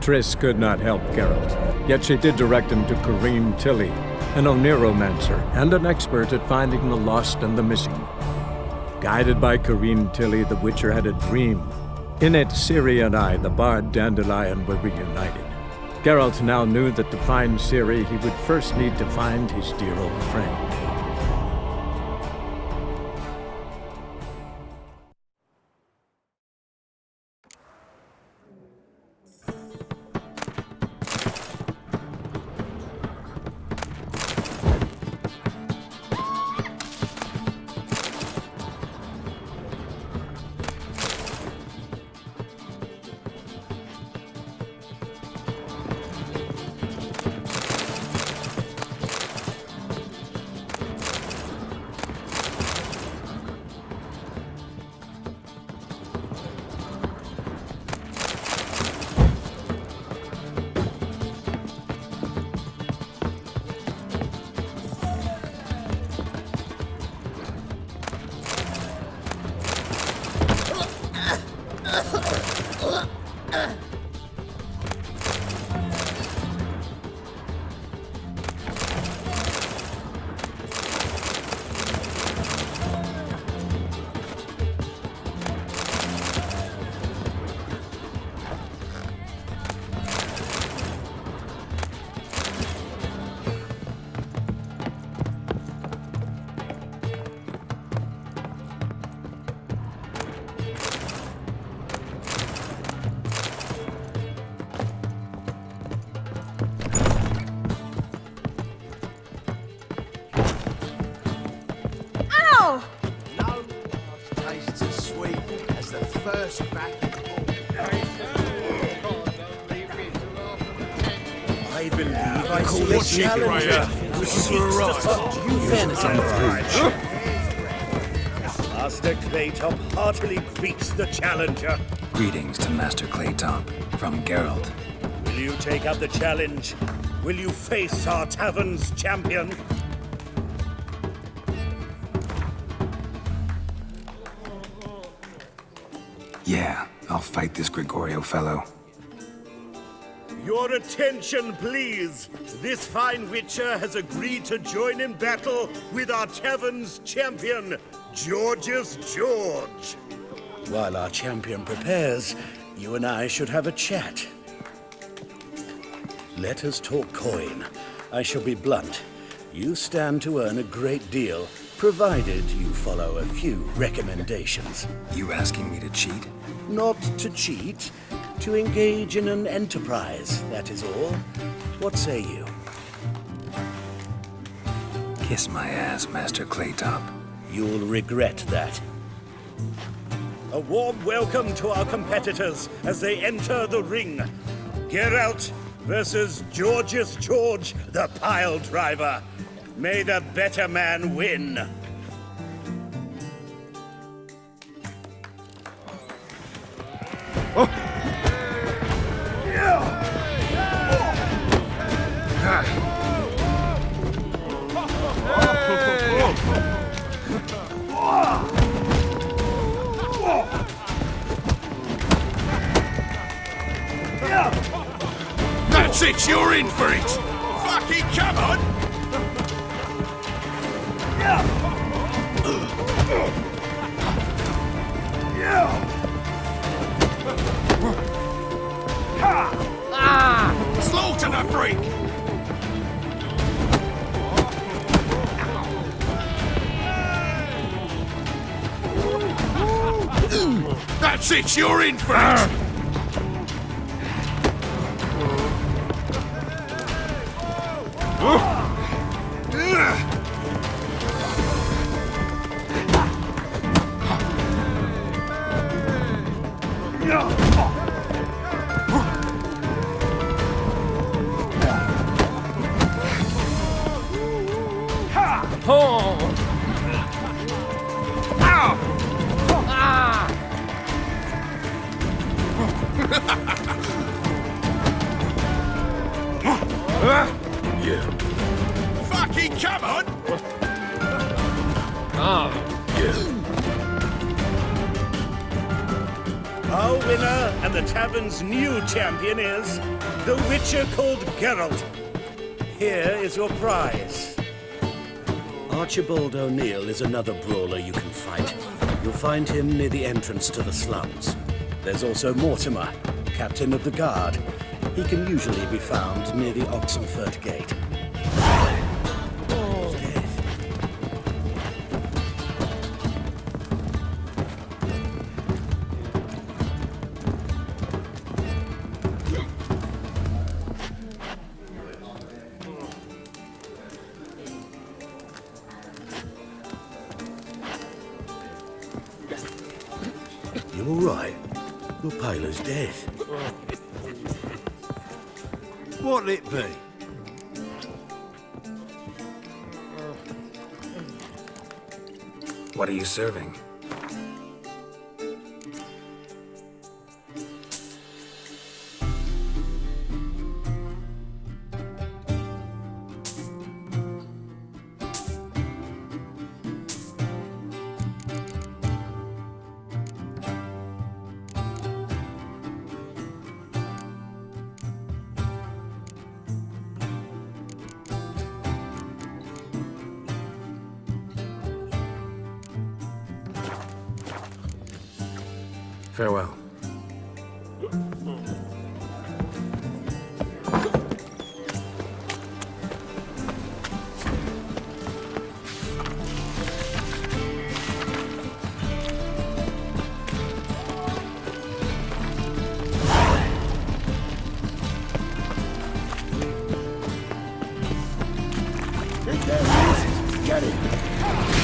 Triss could not help Geralt, yet she did direct him to Kareem Tilly, an Oniromancer and an expert at finding the lost and the missing. Guided by Kareem Tilly, the Witcher had a dream. In it, Ciri and I, the bard Dandelion, were reunited. Geralt now knew that to find Ciri, he would first need to find his dear old friend. I believe I see a challenger. This is for a ride. Master Claytop heartily greets the challenger. Greetings to Master Claytop from Geralt. Will you take up the challenge? Will you face our tavern's champion? Yeah, I'll fight this Gregorio fellow. Your attention, please. This fine Witcher has agreed to join in battle with our tavern's champion, George's George. While our champion prepares, you and I should have a chat. Let us talk coin. I shall be blunt. You stand to earn a great deal, provided you follow a few recommendations. You asking me to cheat? Not to cheat, to engage in an enterprise, that is all. What say you? Kiss my ass, Master Claytop. You'll regret that. A warm welcome to our competitors as they enter the ring. Geralt versus George's George, the pile driver. May the better man win. Oh. That's it, you're in for it! Fucking come on! Slaughter the freak! That's it, you're in for it! Fucking come on! Our winner and the tavern's new champion is the Witcher called Geralt. Here is your prize. Archibald O'Neill is another brawler you can fight. You'll find him near the entrance to the slums. There's also Mortimer, captain of the guard. He can usually be found near the Oxenford Gate. You all right? Your Paler's dead. What'll it be? What are you serving? Farewell. Get it!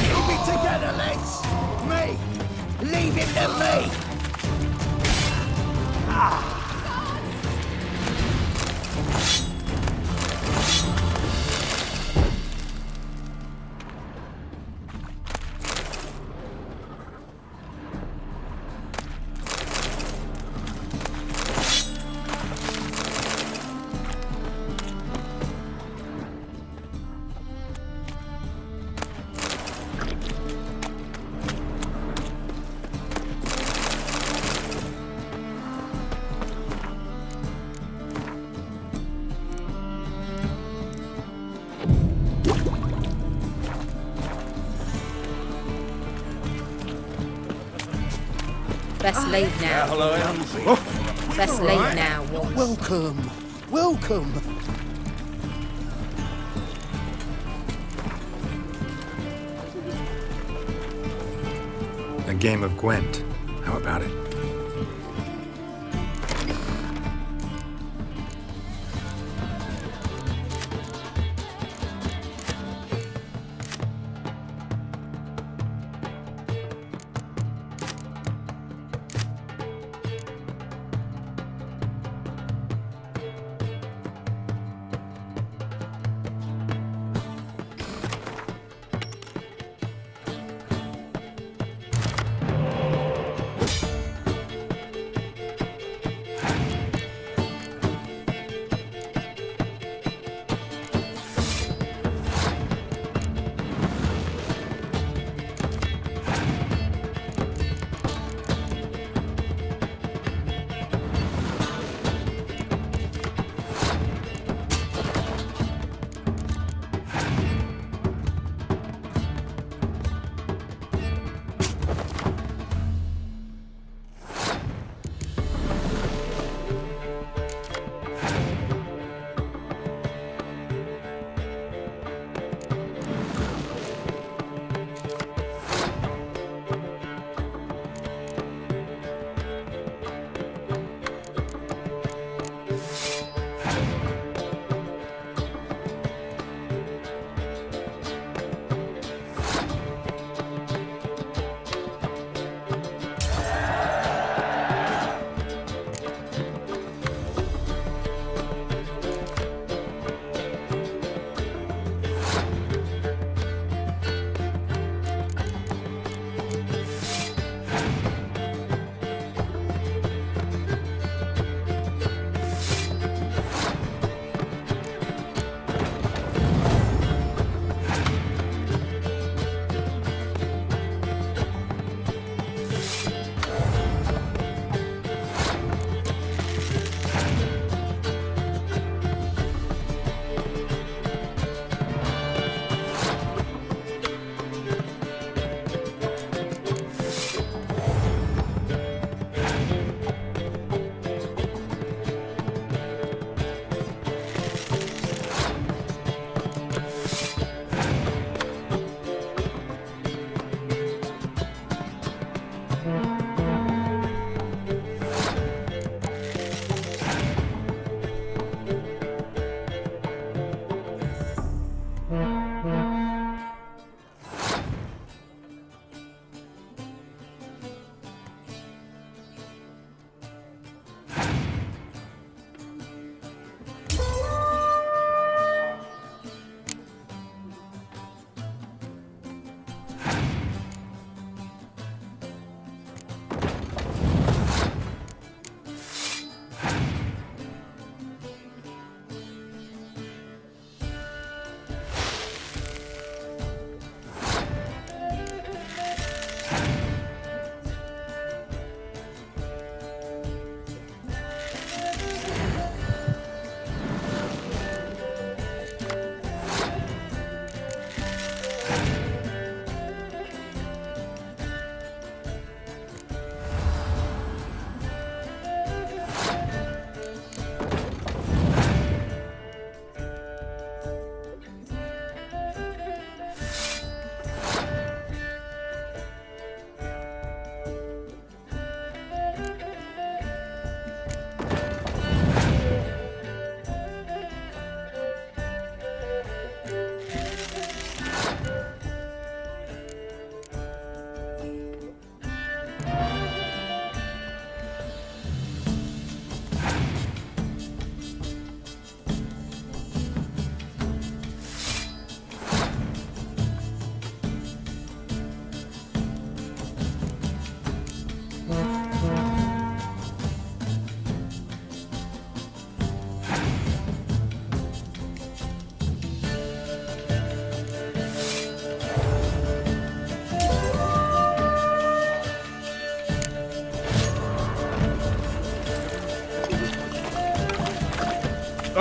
Keep it together, lads! Me! Leave it to me! Best leave now. Hello, Em. Best leave now. What? Welcome. Welcome. A game of Gwent. How about it?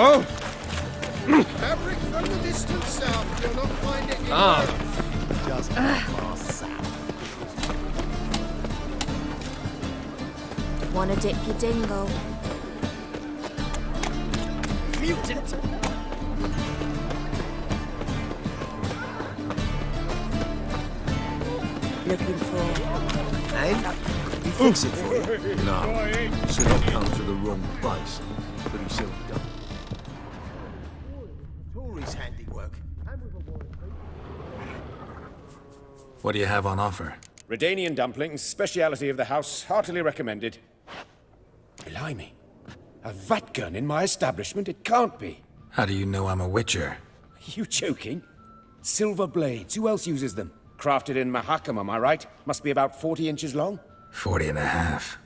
Oh! Fabric from the distant south, you'll not find it in just Wanna dip your dingle? mutant. Looking for? And? He fix it for you. No, should have come to the wrong place, but he still done. Tory's handiwork. What do you have on offer? Redanian dumplings, speciality of the house, heartily recommended. Blimey. A vatgun in my establishment? It can't be. How do you know I'm a witcher? Are you joking? Silver blades, who else uses them? Crafted in Mahakam, am I right? Must be about 40 inches long? 40 and a half.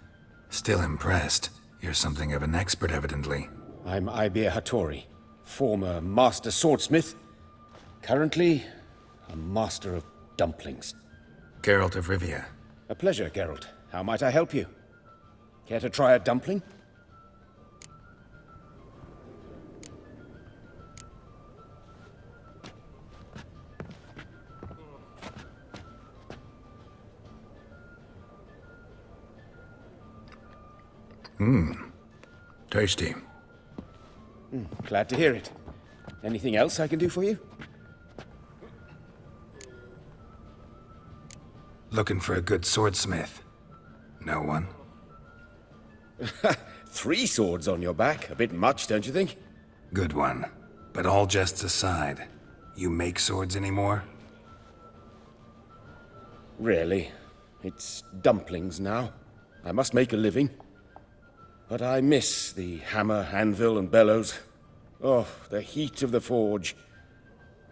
Still impressed. You're something of an expert, evidently. I'm Ibir Hattori, former master swordsmith. Currently, a master of dumplings. Geralt of Rivia. A pleasure, Geralt. How might I help you? Care to try a dumpling? Tasty. Glad to hear it. Anything else I can do for you? Looking for a good swordsmith. No one? 3 swords on your back. A bit much, don't you think? Good one. But all jests aside, you make swords anymore? Really. It's dumplings now. I must make a living. But I miss the hammer, anvil, and bellows. Oh, the heat of the forge.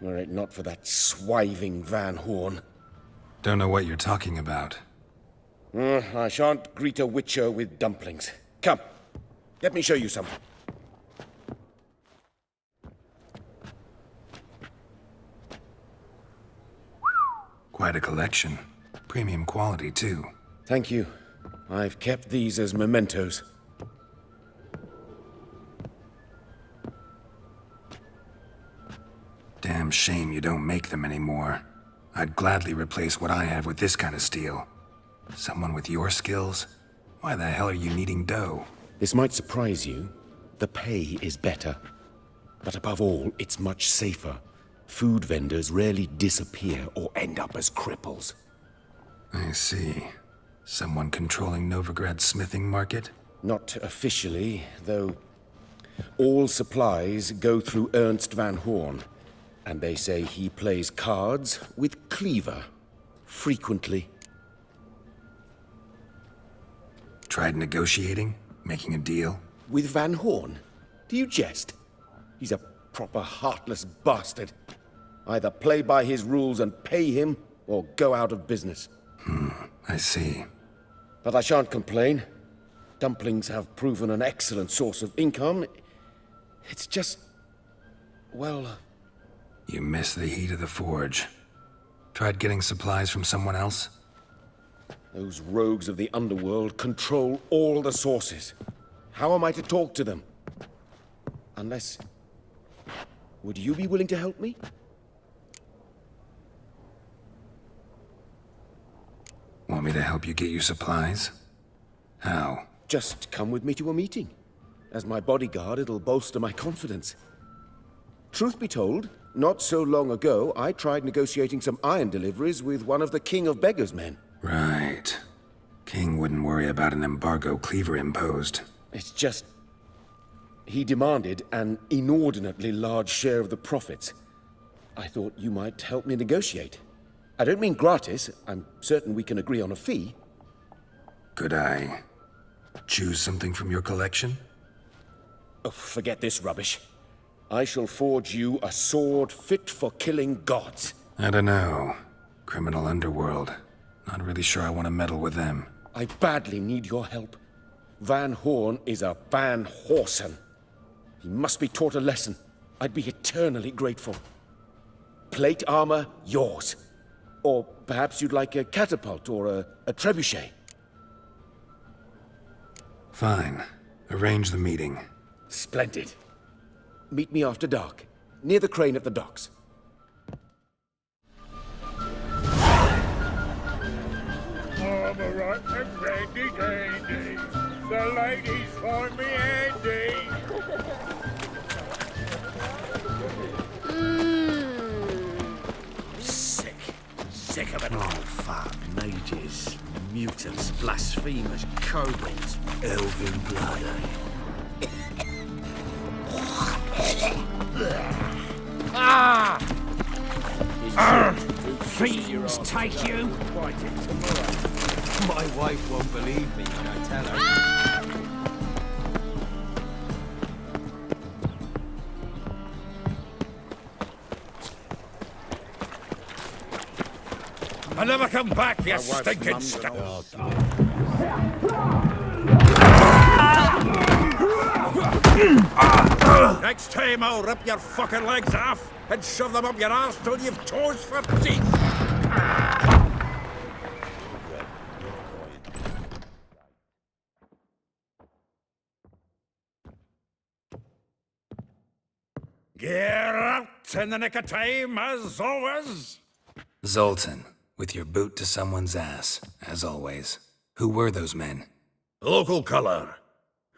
Were it not for that swiving Van Horn. Don't know what you're talking about. I shan't greet a witcher with dumplings. Come, let me show you something. Quite a collection. Premium quality, too. Thank you. I've kept these as mementos. Damn shame you don't make them anymore. I'd gladly replace what I have with this kind of steel. Someone with your skills? Why the hell are you needing dough? This might surprise you. The pay is better. But above all, it's much safer. Food vendors rarely disappear or end up as cripples. I see. Someone controlling Novigrad's smithing market? Not officially, though. All supplies go through Ernst Van Horn. And they say he plays cards with Cleaver. Frequently. Tried negotiating? Making a deal? With Van Horn? Do you jest? He's a proper heartless bastard. Either play by his rules and pay him, or go out of business. I see. But I shan't complain. Dumplings have proven an excellent source of income. It's just... well... You miss the heat of the forge. Tried getting supplies from someone else? Those rogues of the underworld control all the sources. How am I to talk to them? Unless... would you be willing to help me? Want me to help you get you supplies? How? Just come with me to a meeting. As my bodyguard, it'll bolster my confidence. Truth be told, not so long ago, I tried negotiating some iron deliveries with one of the King of Beggars' men. Right. King wouldn't worry about an embargo Cleaver imposed. It's just... he demanded an inordinately large share of the profits. I thought you might help me negotiate. I don't mean gratis. I'm certain we can agree on a fee. Could I choose something from your collection? Oh, forget this rubbish. I shall forge you a sword fit for killing gods. I don't know. Criminal underworld. Not really sure I want to meddle with them. I badly need your help. Van Horn is a Van Horsen. He must be taught a lesson. I'd be eternally grateful. Plate armor, yours. Or perhaps you'd like a catapult or a trebuchet. Fine. Arrange the meeting. Splendid. Meet me after dark, near the crane at the docks. I'm a rotten randy dandy. The ladies find me handy. Sick of it all. Fuck, mages, mutants, blasphemers, kobolds, elven blood, Ah! Fiends take you! My wife won't believe me when I tell her. I'll never come back, you stinking Next time I'll rip your fucking legs off and shove them up your arse till you've toes for teeth. Get out in the nick of time, as always. Zoltan, with your boot to someone's ass, as always. Who were those men? Local colour.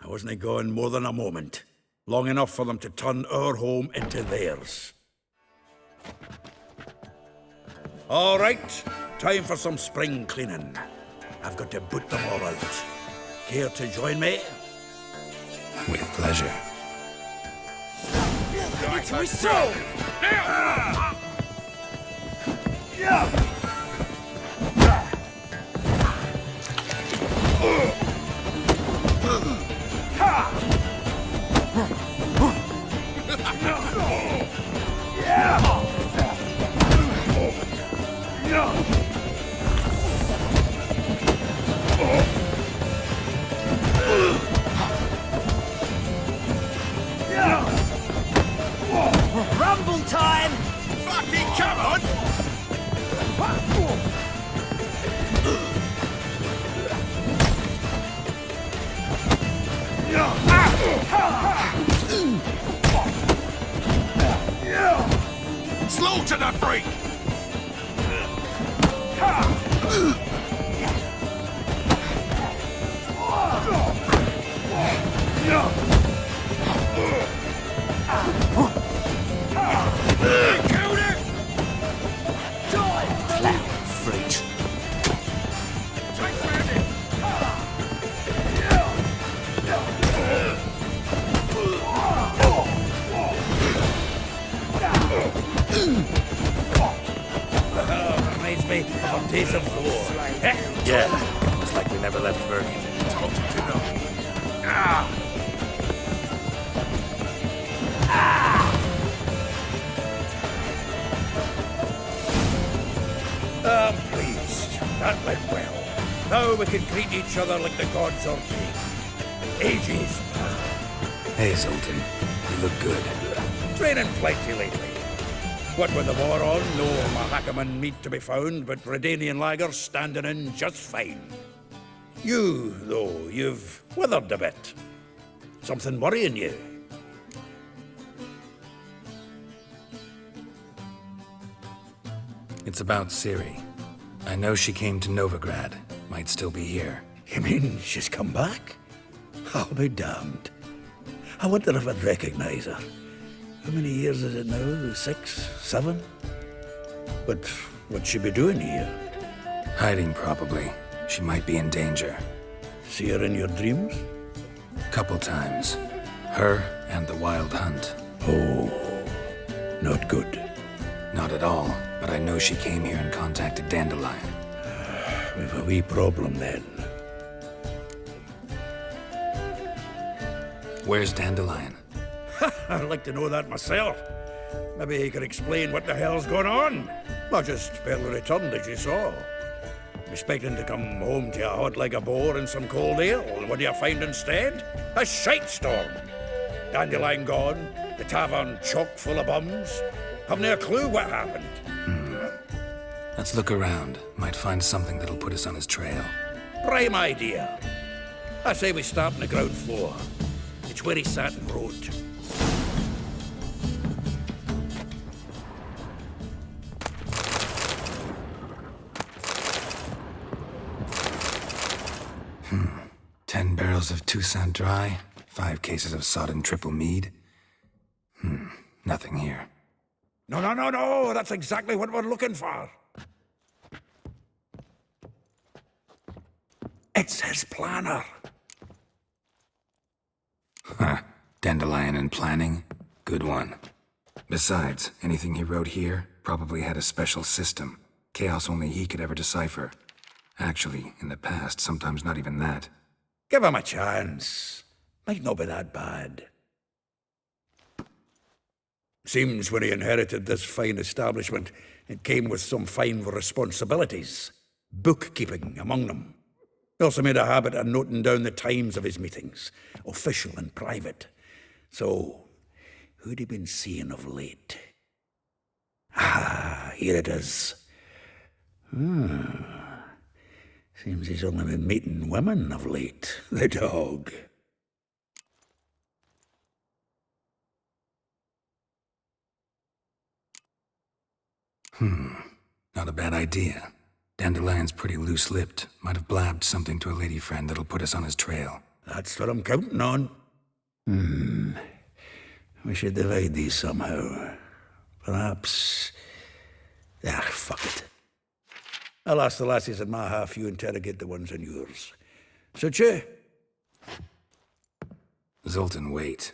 I wasn't gone more than a moment. Long enough for them to turn our home into theirs. All right, time for some spring cleaning. I've got to boot them all out. Care to join me? With pleasure. It's my soul! Rumble time! Fucking come on! Slow to the freak! Freak. Reminds me of our days of war. Yeah, almost like we never left Bergen. Told you to know. I'm pleased. That went well. Now we can greet each other like the gods ordained. Ages past. Hey, Zoltan. You look good. Training plenty lately. What with the war on, no Mahakaman meat to be found, but Redanian lagers standing in just fine. You, though, you've withered a bit. Something worrying you? It's about Ciri. I know she came to Novigrad. Might still be here. You mean she's come back? I'll be damned. I wonder if I'd recognize her. How many years is it now? 6, 7? But what'd she be doing here? Hiding, probably. She might be in danger. See her in your dreams? Couple times. Her and the Wild Hunt. Oh, not good. Not at all, but I know she came here and contacted Dandelion. We've a wee problem then. Where's Dandelion? I'd like to know that myself. Maybe he could explain what the hell's going on. I just barely returned, as you saw. Expecting to come home to a hot like a boar and some cold ale, and what do you find instead? A shitestorm. Dandelion gone, the tavern chock full of bums. Haven't a clue what happened. Let's look around. Might find something that'll put us on his trail. Prime idea. I say we start on the ground floor. It's where he sat and wrote. 10 barrels of Toussaint Dry, 5 cases of sodden triple mead. Nothing here. No, that's exactly what we're looking for. It's his planner. Huh. Dandelion and planning? Good one. Besides, anything he wrote here probably had a special system. Chaos only he could ever decipher. Actually, in the past, sometimes not even that. Give him a chance. Might not be that bad. Seems when he inherited this fine establishment, it came with some fine responsibilities. Bookkeeping among them. He also made a habit of noting down the times of his meetings, official and private. So, who'd he been seeing of late? Ah, here it is. Seems he's only been meeting women of late, the dog. Not a bad idea. Dandelion's pretty loose-lipped. Might have blabbed something to a lady friend that'll put us on his trail. That's what I'm counting on. We should divide these somehow. Perhaps... fuck it. I'll ask the lassies in my half, you interrogate the ones in yours. Suit you? Zoltan, wait.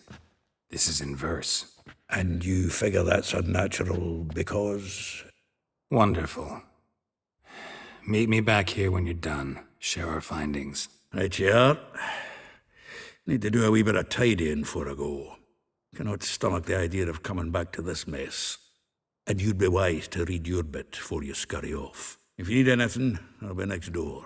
This is in verse. And you figure that's unnatural because... Wonderful. Meet me back here when you're done. Share our findings. Right you are. Need to do a wee bit of tidying before I go. Cannot stomach the idea of coming back to this mess. And you'd be wise to read your bit before you scurry off. If you need anything, I'll be next door.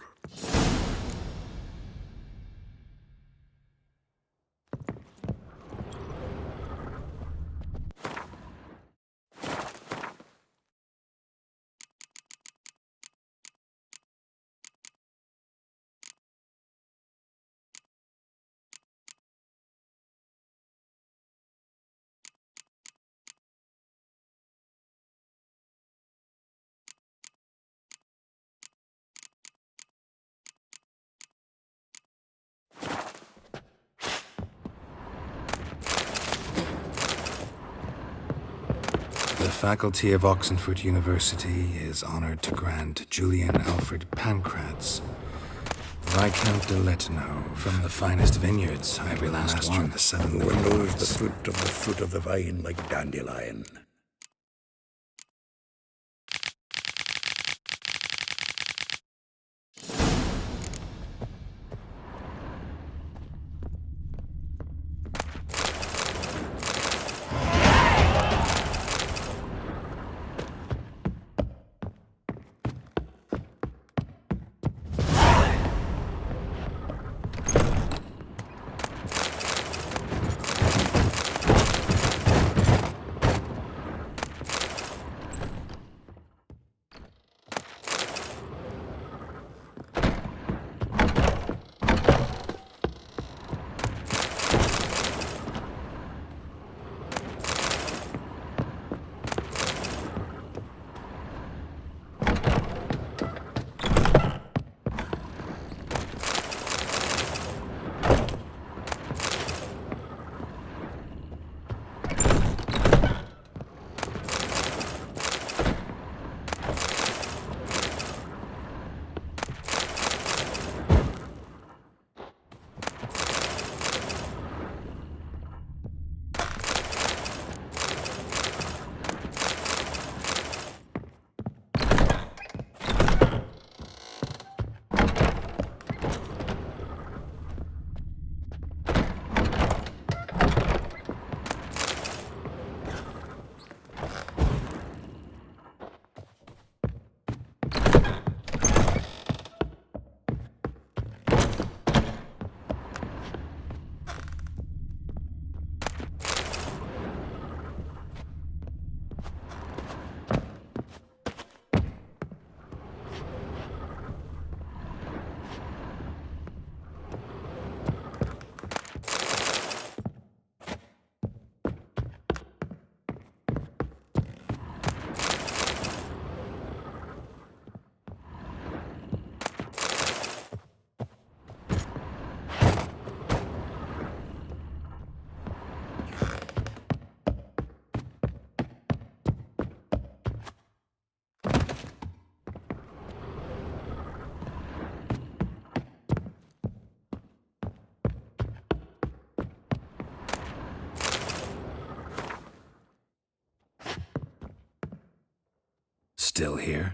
The faculty of Oxenford University is honored to grant Julian Alfred Pancratz, Viscount de Letino, from the finest vineyards, every last one, the 7 No one knows lords. the fruit of the vine like dandelion. Still here?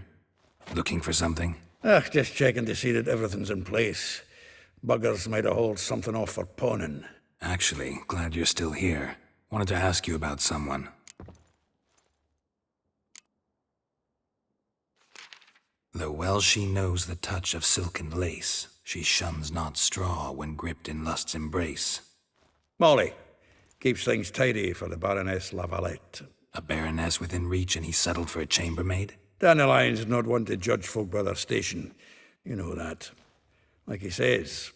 Looking for something? Just checking to see that everything's in place. Buggers might have hauled something off for pawning. Actually, glad you're still here. Wanted to ask you about someone. Though well she knows the touch of silken lace, she shuns not straw when gripped in lust's embrace. Molly. Keeps things tidy for the Baroness Lavalette. A baroness within reach and he settled for a chambermaid? Dandelion's not one to judge folk by their station. You know that. Like he says,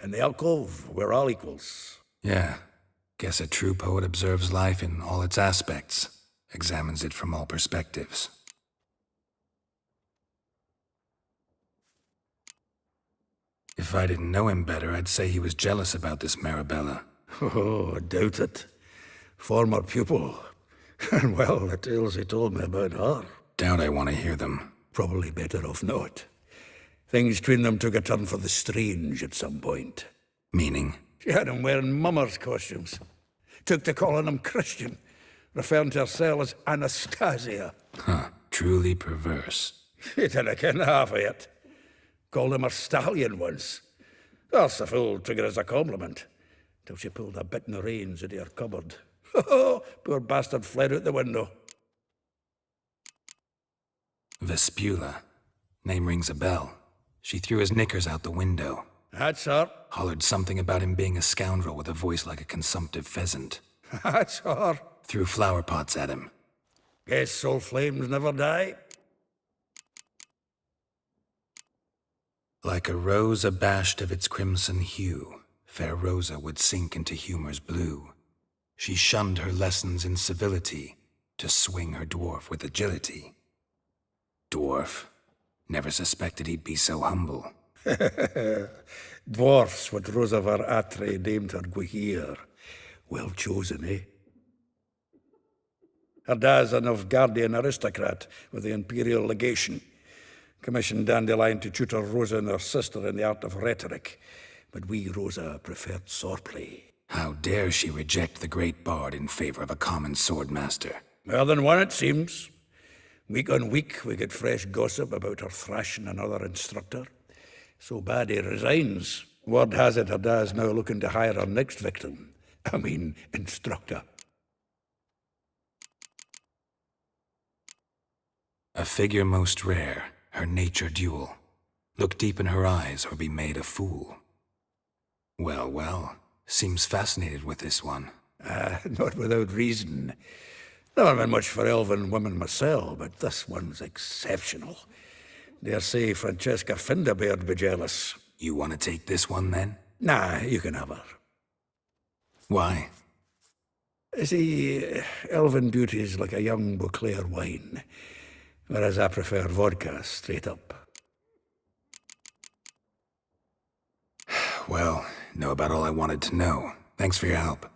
in the alcove, we're all equals. Yeah. Guess a true poet observes life in all its aspects, examines it from all perspectives. If I didn't know him better, I'd say he was jealous about this Marabella. Oh, I doubt it. Former pupil. And well, the tales he told me about her. Doubt I want to hear them. Probably better off not. Things between them took a turn for the strange at some point. Meaning? She had him wearing mummers' costumes. Took to calling him Christian, referring to herself as Anastasia. Huh, truly perverse. He didn't ken half of it. Called him her stallion once. That's the fool took it as a compliment. Till she pulled a bit in the reins out of her cupboard. Poor bastard fled out the window. Vespula. Name rings a bell. She threw his knickers out the window. That's her. Hollered something about him being a scoundrel with a voice like a consumptive pheasant. That's her. Threw flower pots at him. Guess soul flames never die. Like a rose abashed of its crimson hue, fair Rosa would sink into humor's blue. She shunned her lessons in civility to swing her dwarf with agility. Dwarf. Never suspected he'd be so humble. Dwarfs, what Rosa var Atre named her Guihir. Well chosen, eh? Her dad's a Novgardian aristocrat with the Imperial Legation. Commissioned Dandelion to tutor Rosa and her sister in the art of rhetoric. But we, Rosa, preferred swordplay. How dare she reject the great bard in favor of a common swordmaster? More than one, it seems. Week on week, we get fresh gossip about her thrashing another instructor. So bad he resigns. Word has it her dad's now looking to hire her next victim. Instructor. A figure most rare, her nature dual. Look deep in her eyes or be made a fool. Well, well, seems fascinated with this one. Not without reason. Never been much for elven women myself, but this one's exceptional. Dare say Francesca Finderbeard'd be jealous. You want to take this one, then? Nah, you can have her. Why? See, elven beauty's like a young Beauclair wine, whereas I prefer vodka straight up. Well, know about all I wanted to know. Thanks for your help.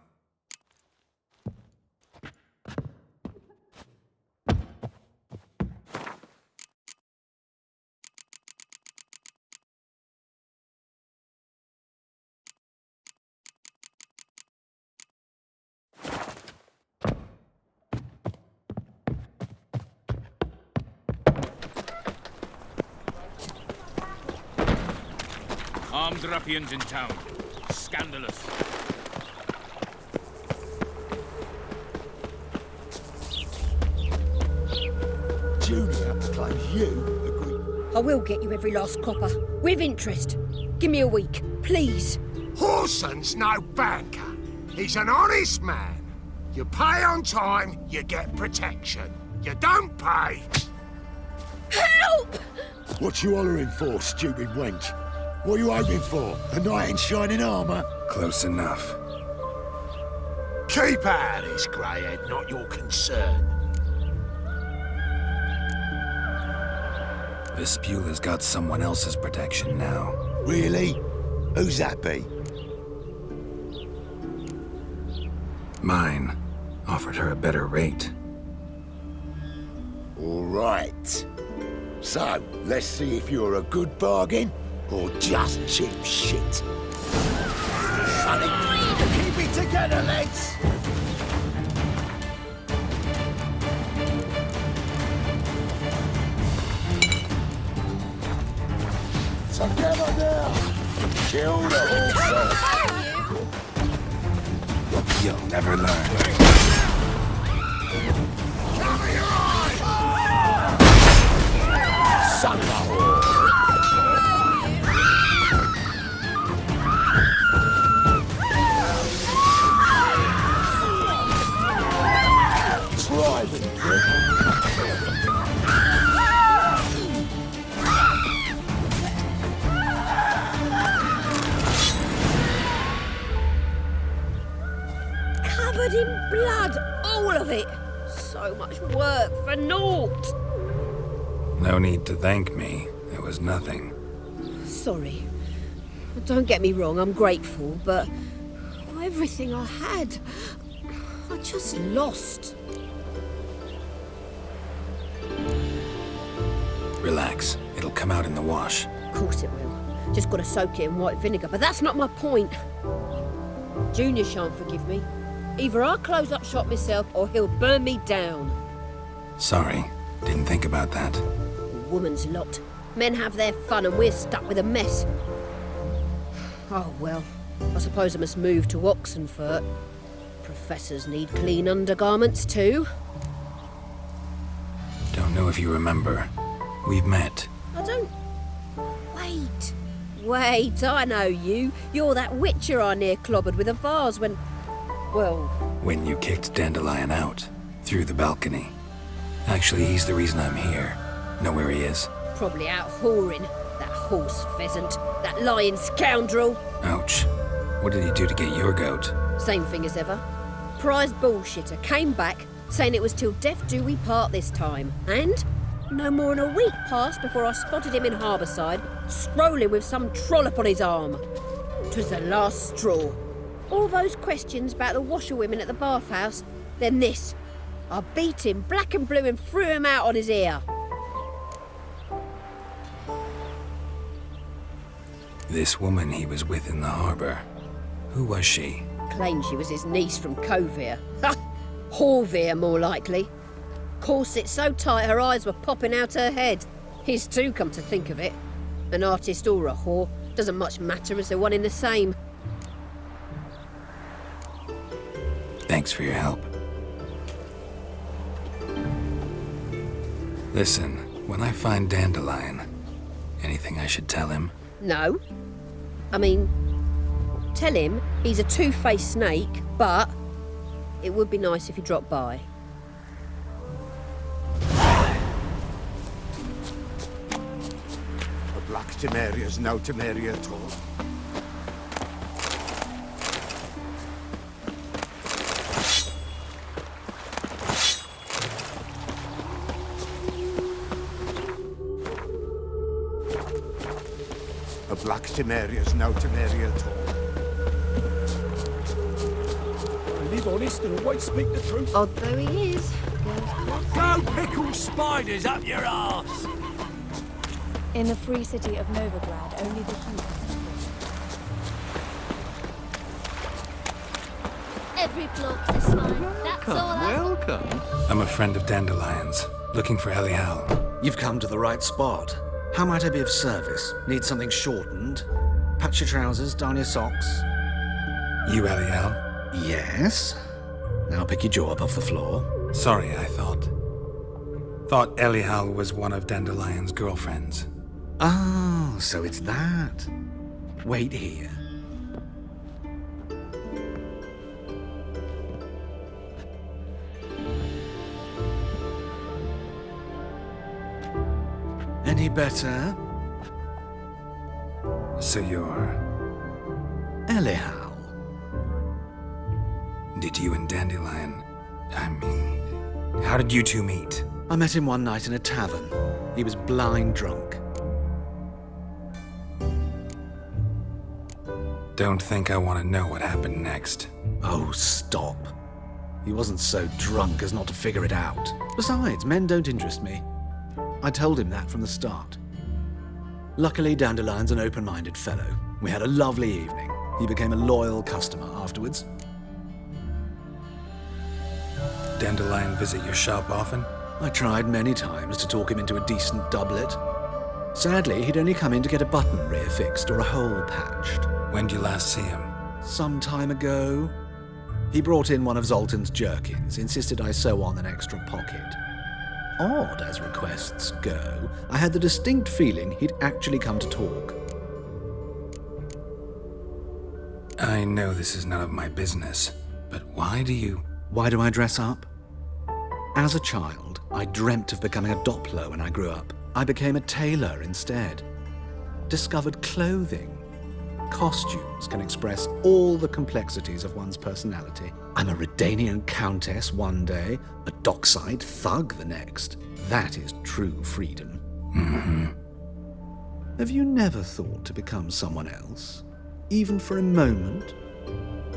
Armed ruffians in town. Scandalous. Junior claims you agree. I will get you every last copper. With interest. Give me a week, please. Horson's no banker. He's an honest man. You pay on time, you get protection. You don't pay. Help! What you hollering for, stupid wench? What are you hoping for? A knight in shining armor? Close enough. Keep out of this, greyhead, not your concern. Vespula's got someone else's protection now. Really? Who's that be? Mine. Offered her a better rate. All right. So, let's see if you're a good bargain or just cheap shit. Sonny, keep it together, lads! Kill the horse. You'll never learn. Son of a whore. Try it. Covered in blood, all of it. So much work for naught. No need to thank me. It was nothing. Sorry. Don't get me wrong, I'm grateful, but everything I had, I just lost. Relax. It'll come out in the wash. Of course it will. Just gotta soak it in white vinegar, but that's not my point. Junior shan't forgive me. Either I'll close up shop myself or he'll burn me down. Sorry. Didn't think about that. Woman's lot. Men have their fun and we're stuck with a mess. Oh well, I suppose I must move to Oxenfurt. Professors need clean undergarments too. Don't know if you remember. We've met. I don't... Wait, I know you. You're that witcher I near clobbered with a vase when... Well... When you kicked Dandelion out. Through the balcony. Actually, he's the reason I'm here. Know where he is? Probably out whoring. That horse pheasant. That lying scoundrel. Ouch. What did he do to get your goat? Same thing as ever. Prize bullshitter came back, saying it was till death do we part this time. And no more than a week passed before I spotted him in Harbourside, strolling with some trollop on his arm. 'Twas the last straw. All those questions about the washerwomen at the bathhouse, then this. I beat him black and blue and threw him out on his ear. This woman he was with in the harbour. Who was she? Claimed she was his niece from Kovir. Ha! Horvir, more likely. Corset so tight her eyes were popping out her head. His too, come to think of it. An artist or a whore, doesn't much matter as they're one in the same. Thanks for your help. Listen, when I find Dandelion, anything I should tell him? No. I mean, tell him he's a two-faced snake, but it would be nice if he dropped by. A black Temeria's no Temeria at all. A black Temeria's no Temeria at all. Live honest and always speak the truth. Odd though he is. Go pickle spiders up your arse! In the free city of Novigrad, only the humans are free. Every bloke's a swine. That's all. Welcome. I'm a friend of Dandelion's, looking for Elial. You've come to the right spot. How might I be of service? Need something shortened? Patch your trousers, darn your socks. You Elial? Yes. Now pick your jaw up off the floor. Sorry, I thought Elial was one of Dandelion's girlfriends. Oh, so it's that. Wait here. Any better? So you're... Elial. Did you and Dandelion... how did you two meet? I met him one night in a tavern. He was blind drunk. Don't think I want to know what happened next. Oh, stop. He wasn't so drunk as not to figure it out. Besides, men don't interest me. I told him that from the start. Luckily, Dandelion's an open-minded fellow. We had a lovely evening. He became a loyal customer afterwards. Dandelion visit your shop often? I tried many times to talk him into a decent doublet. Sadly, he'd only come in to get a button rear fixed or a hole patched. When'd you last see him? Some time ago. He brought in one of Zoltan's jerkins, insisted I sew on an extra pocket. Odd as requests go, I had the distinct feeling he'd actually come to talk. I know this is none of my business, but why do you... Why do I dress up? As a child, I dreamt of becoming a Doppler when I grew up. I became a tailor instead. Discovered clothing. Costumes can express all the complexities of one's personality. I'm a Redanian countess one day, a dockside thug the next. That is true freedom. Mm-hmm. Have you never thought to become someone else? Even for a moment?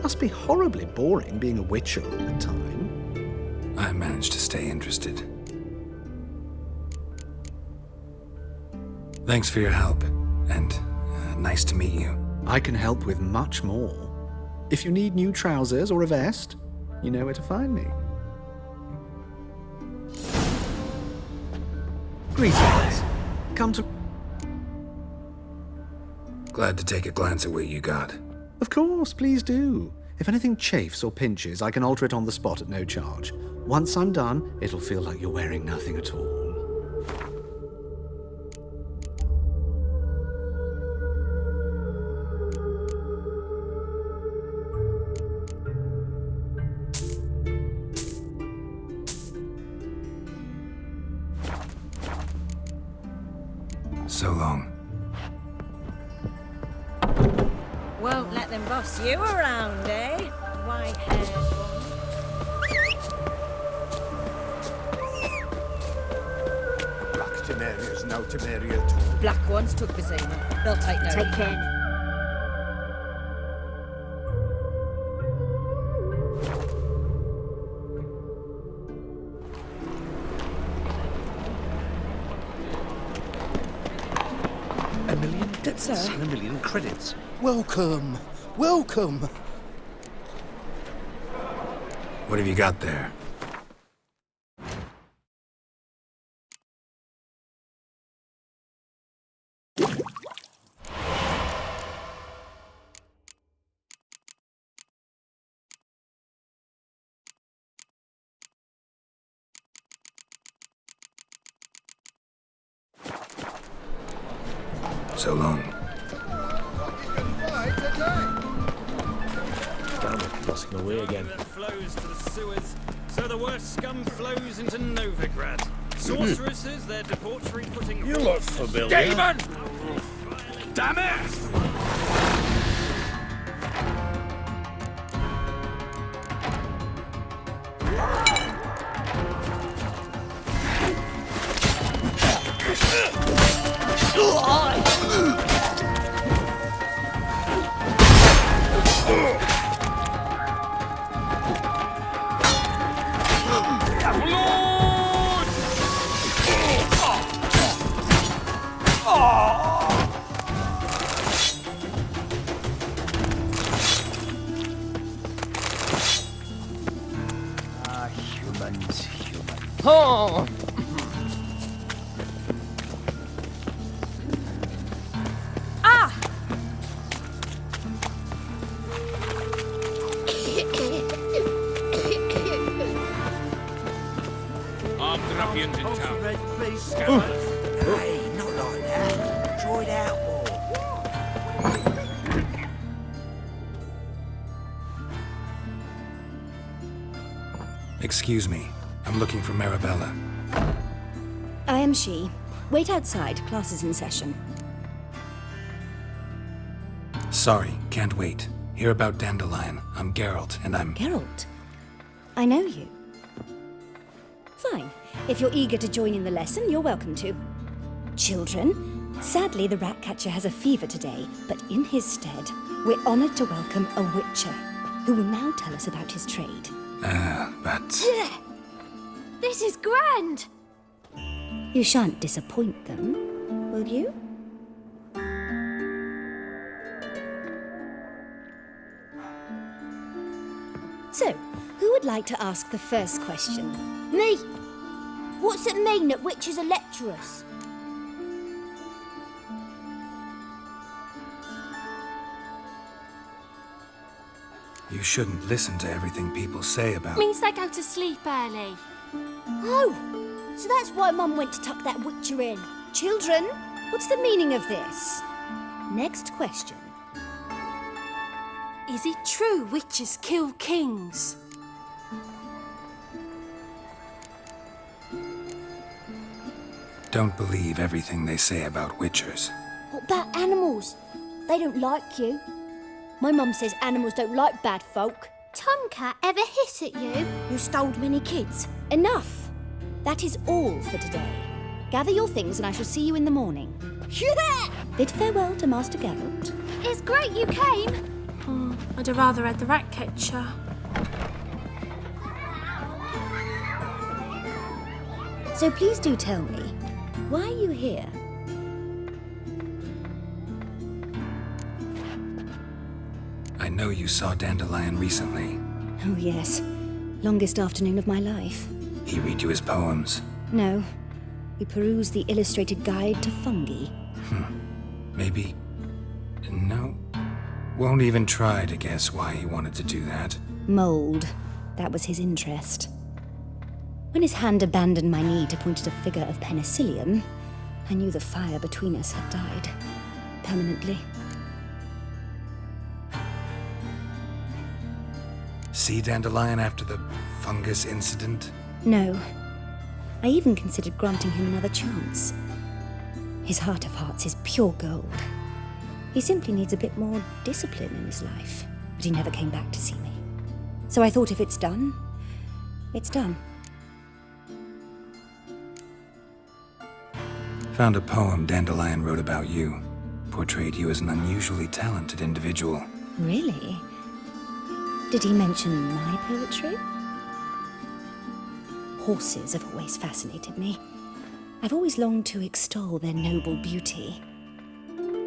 Must be horribly boring being a witcher all the time. I managed to stay interested. Thanks for your help, and nice to meet you. I can help with much more. If you need new trousers or a vest, you know where to find me. Greetings. Come to... Glad to take a glance at what you got. Of course, please do. If anything chafes or pinches, I can alter it on the spot at no charge. Once I'm done, it'll feel like you're wearing nothing at all. So long. Won't let them boss you around, eh? White-haired one. Black Temeria's no Temeria at all. Black ones took Vizima. They'll take no. Take care. $1 million debts and $1 million credits. Welcome. Welcome. What have you got there? So long. Damn it, lost my way again. Flows to the sewers, so the worst scum flows into Novigrad. Sorceresses, their debauchery putting... You look familiar. Demon! Damn it! Humans. Oh! Ah! Armed ruffians in town. Red, please. Scandalous. Hey, not like that. Draw it out more. Excuse me. I'm looking for Marabella. I am she. Wait outside. Class is in session. Sorry, can't wait. Hear about Dandelion. I'm Geralt, and I'm... Geralt? I know you. Fine. If you're eager to join in the lesson, you're welcome to. Children, sadly the rat catcher has a fever today, but in his stead, we're honored to welcome a witcher, who will now tell us about his trade. But... Yeah. This is grand! You shan't disappoint them, will you? So, who would like to ask the first question? Me! What's it mean that witches are lecturers? You shouldn't listen to everything people say about... Means they go to sleep early. Oh, so that's why Mum went to tuck that witcher in. Children, what's the meaning of this? Next question. Is it true witches kill kings? Don't believe everything they say about witchers. What about animals? They don't like you. My mum says animals don't like bad folk. Tomcat ever hiss at you? You stole many kids. Enough. That is all for today. Gather your things and I shall see you in the morning. Yeah! Bid farewell to Master Geralt. It's great you came. Oh, I'd have rather had the rat catcher. So please do tell me, why are you here? I know you saw Dandelion recently. Oh yes, longest afternoon of my life. He read you his poems. No, we perused the illustrated guide to fungi. Maybe... No. Won't even try to guess why he wanted to do that. Mold. That was his interest. When his hand abandoned my knee to point at a figure of penicillium, I knew the fire between us had died. Permanently. See Dandelion after the fungus incident? No. I even considered granting him another chance. His heart of hearts is pure gold. He simply needs a bit more discipline in his life. But he never came back to see me. So I thought if it's done, it's done. Found a poem Dandelion wrote about you. Portrayed you as an unusually talented individual. Really? Did he mention my poetry? Horses have always fascinated me. I've always longed to extol their noble beauty.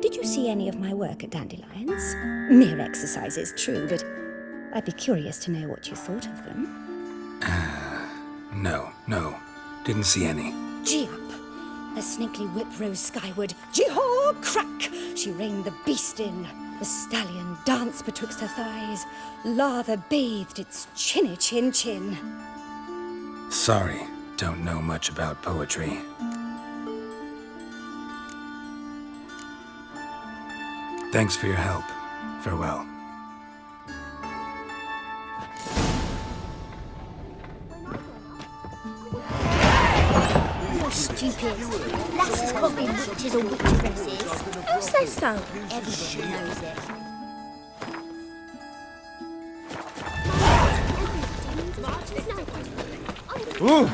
Did you see any of my work at Dandelion's? Mere exercises, true, but I'd be curious to know what you thought of them. No. Didn't see any. Gee up! A snaky whip rose skyward. Jee-haw! Crack! She reined the beast in. The stallion danced betwixt her thighs. Lather bathed its chinny chin. Sorry, don't know much about poetry. Thanks for your help. Farewell. You're stupid. Lasses can't be witches or witcheresses. Who says so? Everybody knows it. Ooh!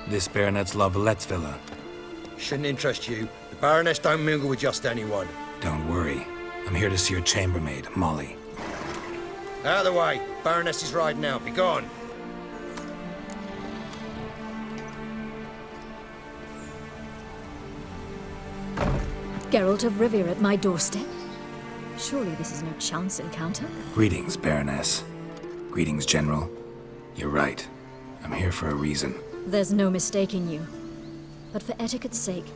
This Baronet's Lavallette's villa. Shouldn't interest you. The Baroness don't mingle with just anyone. Don't worry. I'm here to see your chambermaid, Molly. Out of the way. Baroness is riding out. Be gone. Geralt of Rivia at my doorstep? Surely this is no chance encounter? Greetings, Baroness. Greetings, General. You're right. I'm here for a reason. There's no mistaking you. But for etiquette's sake,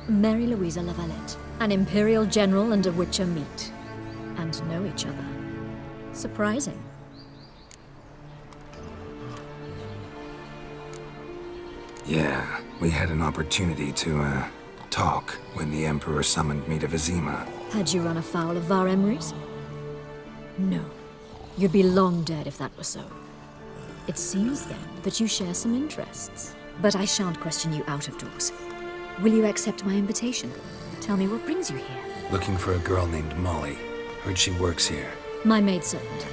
Mary Louisa Lavalette, an Imperial General and a Witcher meet. And know each other. Surprising. Yeah, we had an opportunity to, talk when the Emperor summoned me to Vizima. Had you run afoul of Var Emrys? No. You'd be long dead if that were so. It seems, then, that you share some interests. But I shan't question you out of doors. Will you accept my invitation? Tell me what brings you here. Looking for a girl named Molly. Heard she works here. My maidservant.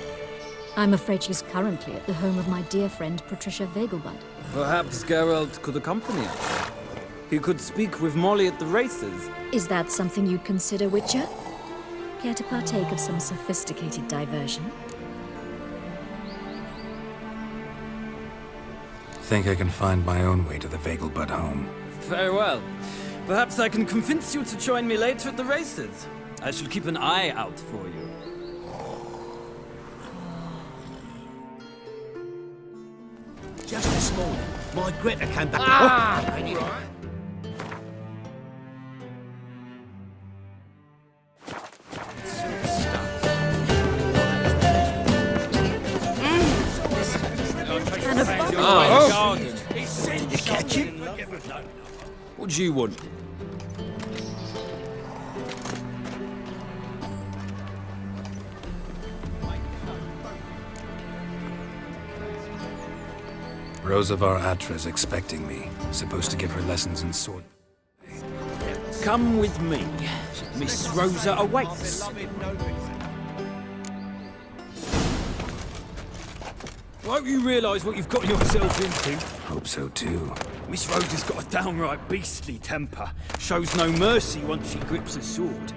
I'm afraid she's currently at the home of my dear friend Patricia Vegelbud. Perhaps Geralt could accompany us. He could speak with Molly at the races. Is that something you'd consider, Witcher? Care to partake of some sophisticated diversion? Think I can find my own way to the Vegelbud home. Very well. Perhaps I can convince you to join me later at the races. I shall keep an eye out for you. Just this morning, my Greta came back. Ah! Did you catch him? What do you want? Rosa Var Atra's expecting me. Supposed to give her lessons in sword. Come with me. Miss Rosa awaits. Won't you realise what you've got yourself into? Hope so too. Miss Rosa's got a downright beastly temper. Shows no mercy once she grips a sword.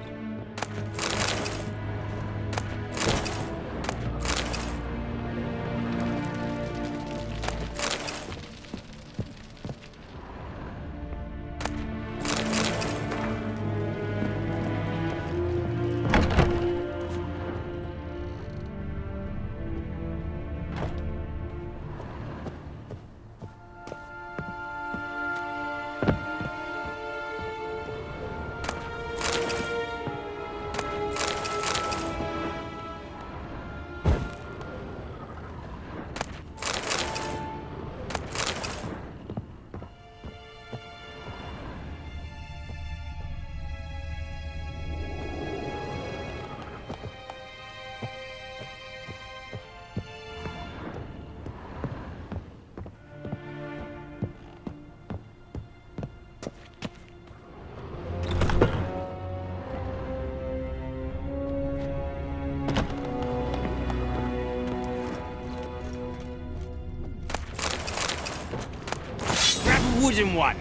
Wooden one.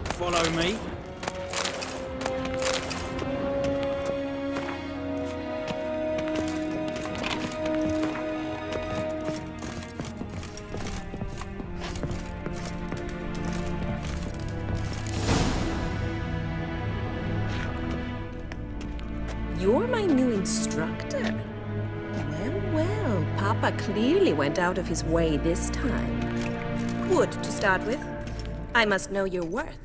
Follow me. You're my new instructor? Well, Papa clearly went out of his way this time. Good to start with. I must know your worth.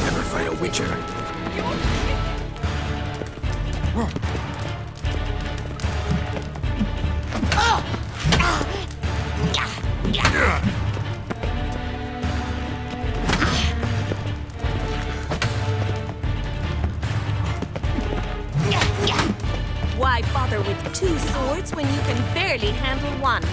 Never fight a Witcher. Why bother with two swords when you can barely handle one?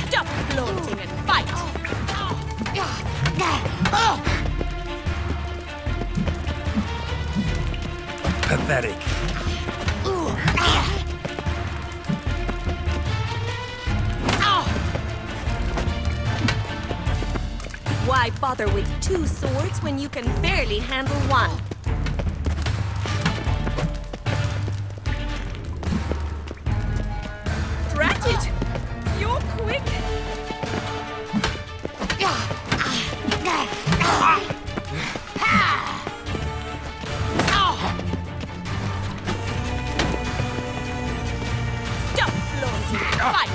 Stop gloating and fight! Pathetic. Why bother with two swords when you can barely handle one? Drat it! You're quick! Stop flaunting! Fight!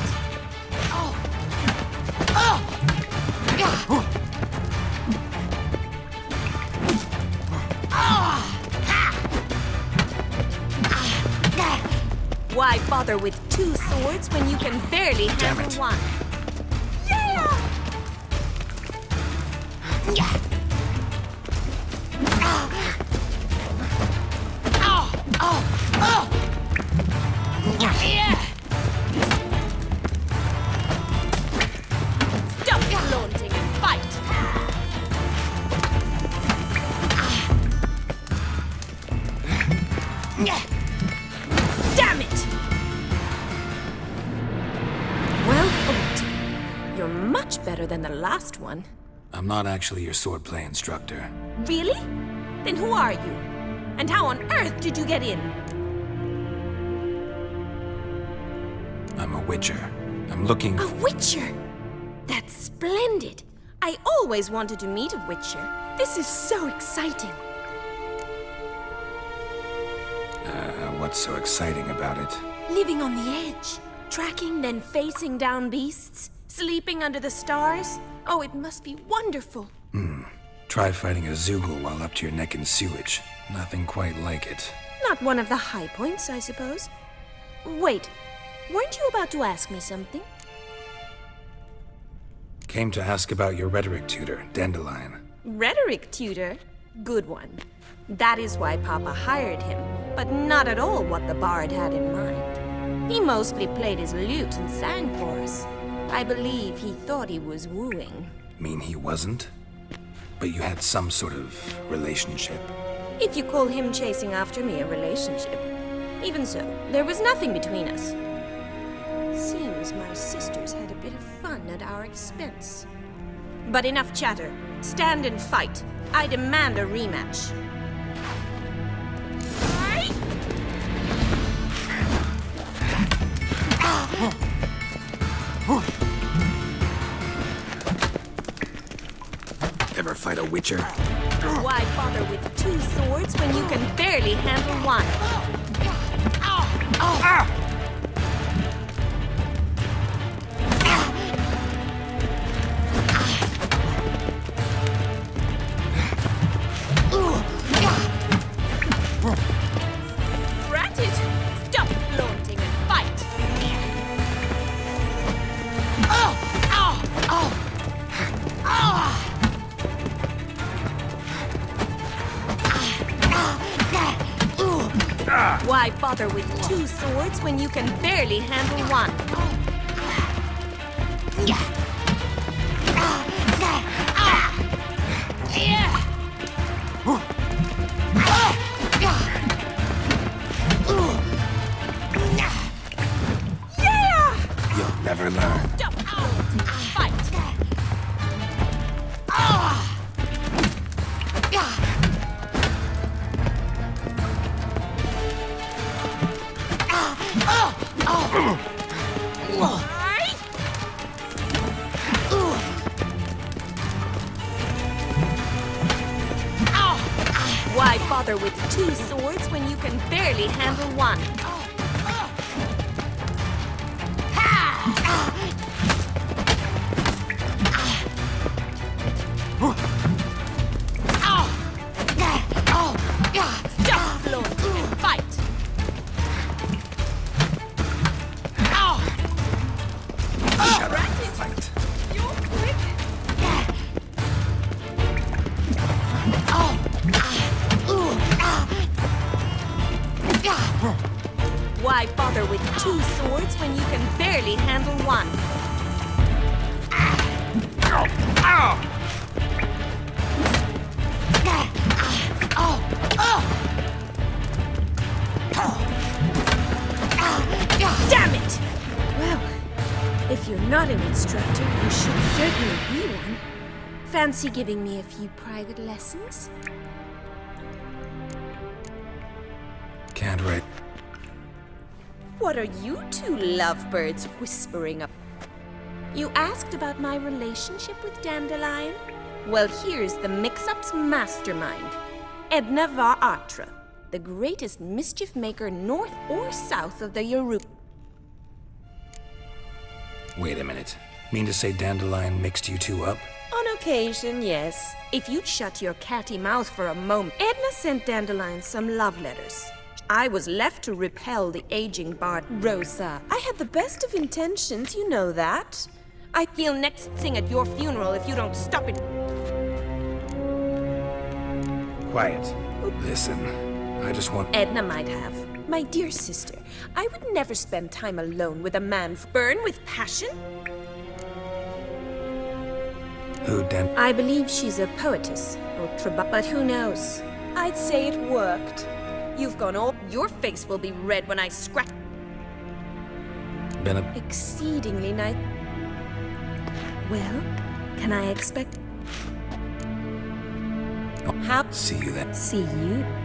Why bother with two swords when you can barely handle one? Stop flaunting and fight! Damn it! Well fought. You're much better than the last one. I'm not actually your swordplay instructor. Really? Then who are you? And how on earth did you get in? I'm a witcher. I'm looking A witcher? That's splendid. I always wanted to meet a witcher. This is so exciting. What's so exciting about it? Living on the edge. Tracking, then facing down beasts. Sleeping under the stars. Oh, it must be wonderful. Try fighting a Zoogle while up to your neck in sewage. Nothing quite like it. Not one of the high points, I suppose. Wait, weren't you about to ask me something? Came to ask about your rhetoric tutor, Dandelion. Rhetoric tutor? Good one. That is why Papa hired him, but not at all what the bard had in mind. He mostly played his lute and sang for us. I believe he thought he was wooing. Mean he wasn't? But you had some sort of relationship. If you call him chasing after me a relationship. Even so, there was nothing between us. Seems my sisters had a bit of fun at our expense. But enough chatter. Stand and fight. I demand a rematch. Ever fight a witcher? Why bother with two swords when you can barely handle one? Drat it! Stop flaunting and fight! Why bother with two swords when you can barely handle one? You'll never learn. Stop flaunting and fight! Why bother with two swords when you can barely handle one? Stop flaunting and fight! Shut up, fight. You're quick! Why bother with two swords when you can barely handle one? not an instructor, you should certainly be one. Fancy giving me a few private lessons? Can't wait. What are you two lovebirds whispering up? You asked about my relationship with Dandelion? Well, here's the mix-up's mastermind. Edna Va Atra, the greatest mischief maker north or south of the Yoruba. Wait a minute. Mean to say Dandelion mixed you two up? On occasion, yes. If you'd shut your catty mouth for a moment. Edna sent Dandelion some love letters. I was left to repel the aging bard, Rosa. I had the best of intentions, you know that. I feel next sing at your funeral if you don't stop it. Quiet. Listen, I just want... Edna might have. My dear sister, I would never spend time alone with a man burn with passion. Who, I believe she's a poetess, or but who knows? I'd say it worked. You've gone all... Your face will be red when I scratch... Been a... Exceedingly nice. Well, can I expect... See you then. See you?